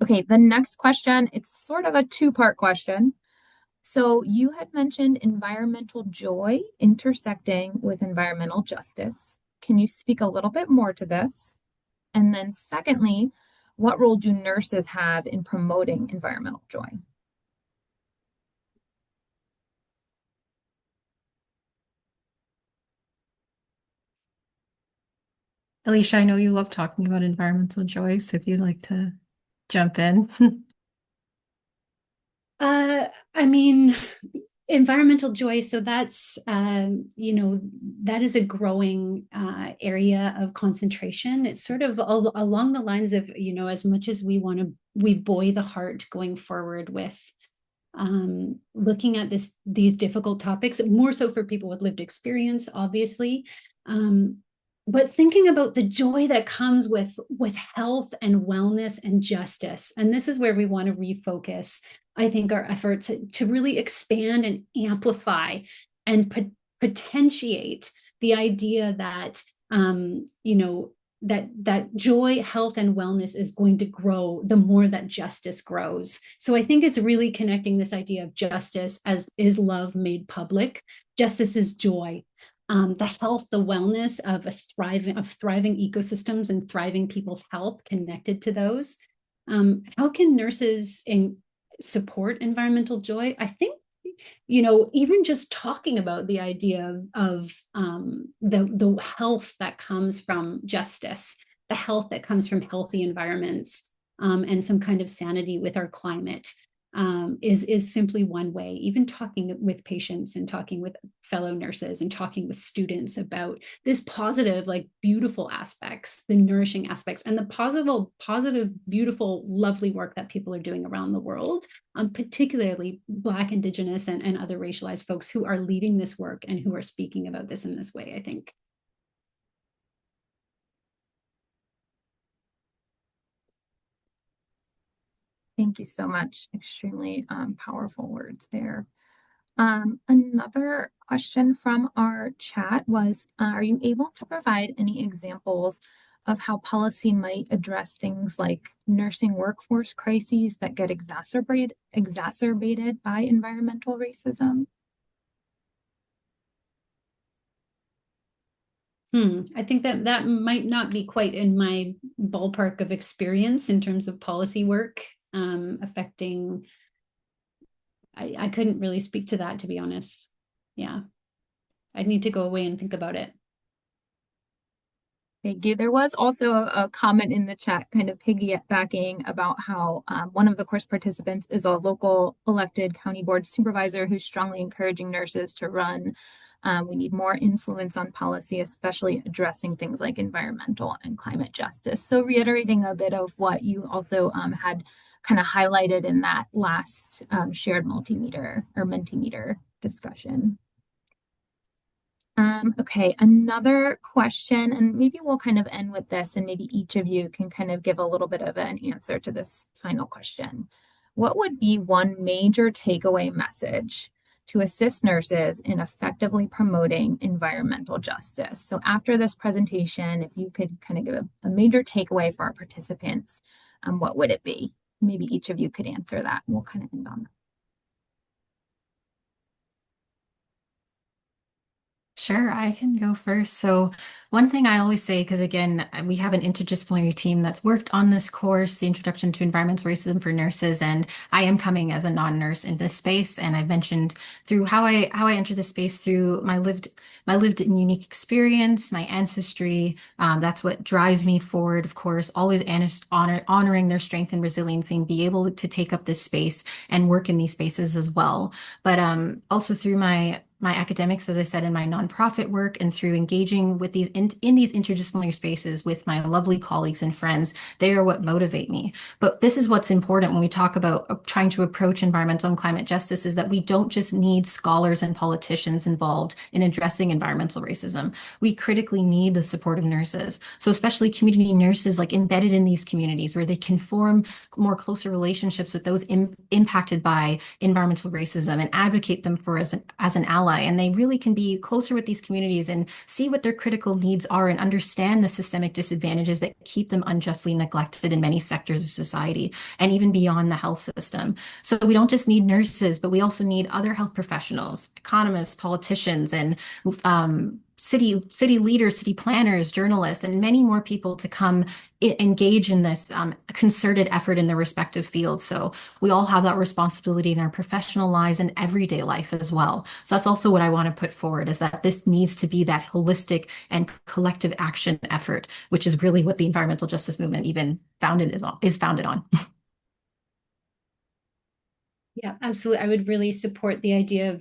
Okay, the next question, it's sort of a two-part question. So you had mentioned environmental joy intersecting with environmental justice. Can you speak a little bit more to this? And then secondly, what role do nurses have in promoting environmental joy? Alysha, I know you love talking about environmental joy, so if you'd like to jump in. I mean, environmental joy, so that's that is a growing area of concentration. It's sort of along the lines of, as much as we buoy the heart going forward with looking at these difficult topics, more so for people with lived experience, obviously. But thinking about the joy that comes with health and wellness and justice. And this is where we want to refocus, I think, our efforts to really expand and amplify and potentiate the idea that, that joy, health, and wellness is going to grow the more that justice grows. So I think it's really connecting this idea of justice as is love made public. Justice is joy. The health, the wellness of thriving ecosystems and thriving people's health connected to those. How can nurses support environmental joy? I think, even just talking about the idea of the health that comes from justice, the health that comes from healthy environments, and some kind of sanity with our climate, is simply one way. Even talking with patients and talking with fellow nurses and talking with students about this positive, like beautiful aspects, the nourishing aspects, and the positive, beautiful, lovely work that people are doing around the world, particularly Black, Indigenous, and other racialized folks who are leading this work and who are speaking about this in this way, I think. Thank you so much. Extremely powerful words there. Another question from our chat was, are you able to provide any examples of how policy might address things like nursing workforce crises that get exacerbated by environmental racism? I think that might not be quite in my ballpark of experience in terms of policy work affecting. I couldn't really speak to that, to be honest. Yeah, I'd need to go away and think about it. Thank you. There was also a comment in the chat kind of piggybacking about how one of the course participants is a local elected county board supervisor who's strongly encouraging nurses to run. We need more influence on policy, especially addressing things like environmental and climate justice. So reiterating a bit of what you also had kind of highlighted in that last shared Mentimeter discussion. Okay, another question, and maybe we'll kind of end with this, and maybe each of you can kind of give a little bit of an answer to this final question. What would be one major takeaway message to assist nurses in effectively promoting environmental justice? So after this presentation, if you could kind of give a major takeaway for our participants, what would it be? Maybe each of you could answer that, and we'll kind of end on that. Sure, I can go first. So one thing I always say, because again, we have an interdisciplinary team that's worked on this course, the Introduction to Environmental Racism for Nurses, and I am coming as a non-nurse in this space. And I've mentioned through how I entered this space through my lived and unique experience, my ancestry. That's what drives me forward, of course, always honoring their strength and resiliency and be able to take up this space and work in these spaces as well. But also through my academics, as I said, in my nonprofit work and through engaging with these in these interdisciplinary spaces with my lovely colleagues and friends, they are what motivate me. But this is what's important when we talk about trying to approach environmental and climate justice, is that we don't just need scholars and politicians involved in addressing environmental racism. We critically need the support of nurses. So especially community nurses, like embedded in these communities where they can form more closer relationships with those impacted by environmental racism and advocate them for as an ally. And they really can be closer with these communities and see what their critical needs are and understand the systemic disadvantages that keep them unjustly neglected in many sectors of society and even beyond the health system. So we don't just need nurses, but we also need other health professionals, economists, politicians, and city leaders, city planners, journalists, and many more people to come engage in this concerted effort in their respective fields. So we all have that responsibility in our professional lives and everyday life as well. So that's also what I want to put forward, is that this needs to be that holistic and collective action effort, which is really what the environmental justice movement even is founded on. Yeah, absolutely. I would really support the idea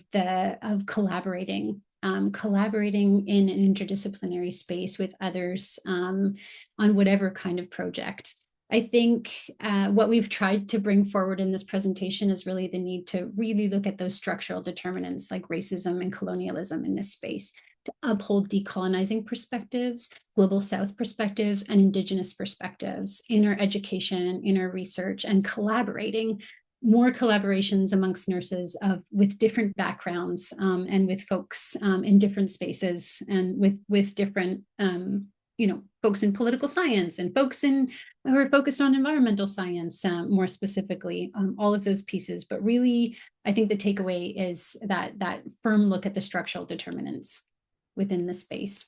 of collaborating in an interdisciplinary space with others on whatever kind of project. I think what we've tried to bring forward in this presentation is really the need to really look at those structural determinants like racism and colonialism in this space, to uphold decolonizing perspectives, global South perspectives, and Indigenous perspectives in our education, in our research, and collaborating, more collaborations amongst nurses with different backgrounds and with folks in different spaces and with different folks in political science and folks who are focused on environmental science, more specifically, all of those pieces. But really, I think the takeaway is that firm look at the structural determinants within the space.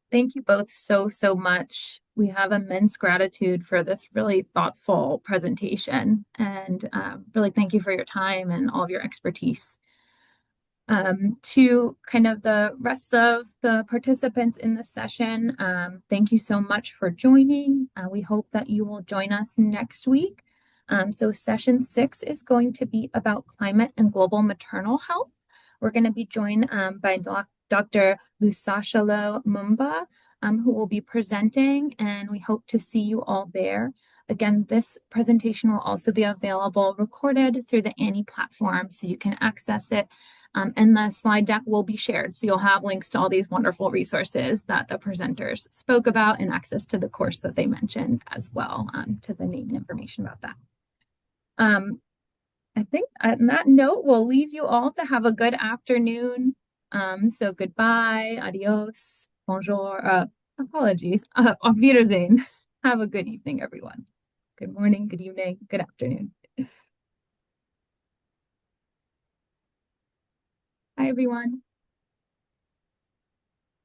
Thank you both so much. We have immense gratitude for this really thoughtful presentation, and really thank you for your time and all of your expertise. To kind of the rest of the participants in the session, thank you so much for joining. We hope that you will join us next week. So session 6 is going to be about climate and global maternal health. We're going to be joined by Dr. Lusashalo Mumba, who will be presenting, and we hope to see you all there. Again, this presentation will also be available recorded through the Annie platform, so you can access it. And the slide deck will be shared, so you'll have links to all these wonderful resources that the presenters spoke about and access to the course that they mentioned as well, to the name and information about that. I think on that note, we'll leave you all to have a good afternoon. So goodbye, adios, bonjour, apologies, auf Wiedersehen. Have a good evening, everyone. Good morning, good evening, good afternoon. Hi, everyone.